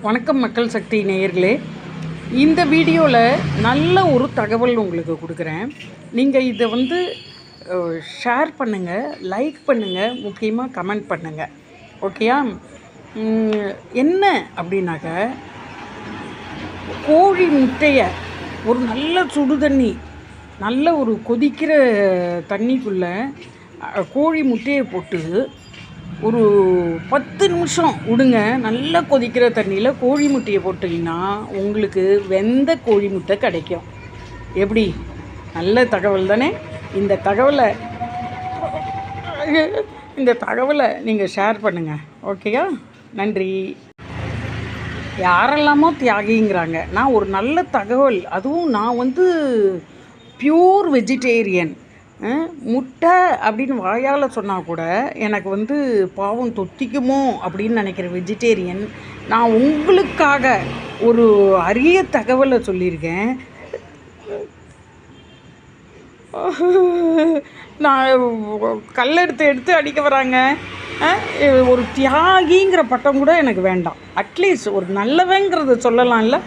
வணக்கம் மக்கள் சக்தி நேயர்களே. இந்த வீடியோவில் நல்ல ஒரு தகவல் உங்களுக்கு கொடுக்குறேன். நீங்கள் இதை ஷேர் பண்ணுங்கள், லைக் பண்ணுங்கள், முக்கியமாக கமெண்ட் பண்ணுங்கள். ஓகேயா? என்ன அப்படின்னாக்க, கோழி முட்டையை ஒரு நல்ல சுடு தண்ணி, நல்ல ஒரு கொதிக்கிற தண்ணிக்குள்ளே கோழி முட்டையை போட்டு ஒரு 10 நிமிஷம் விடுங்க. நல்லா கொதிக்கிற தண்ணியில் கோழி முட்டையை போட்டிங்கன்னா உங்களுக்கு வெந்த கோழி முட்டை கிடைக்கும். எப்படி? நல்ல தகவல் தானே? இந்த தகவலை நீங்கள் ஷேர் பண்ணுங்கள். ஓகேயா? நன்றி. யாரெல்லாமோ தியாகிங்கிறாங்க. நான் ஒரு நல்ல தகவல், அதுவும் நான் பியூர் வெஜிடேரியன். முட்டை அப்படின்னு வாயால் சொன்னால் கூட எனக்கு பாவம் தொத்திக்குமோ அப்படின்னு நினைக்கிற வெஜிடேரியன். நான் உங்களுக்காக ஒரு அரிய தகவலை சொல்லியிருக்கேன். நான் கல்லெடுத்து அடிக்க வராங்க. ஒரு தியாகிங்கிற பட்டம் கூட எனக்கு வேண்டாம். அட்லீஸ்ட் ஒரு நல்லவங்கிறத சொல்லலாம்ல.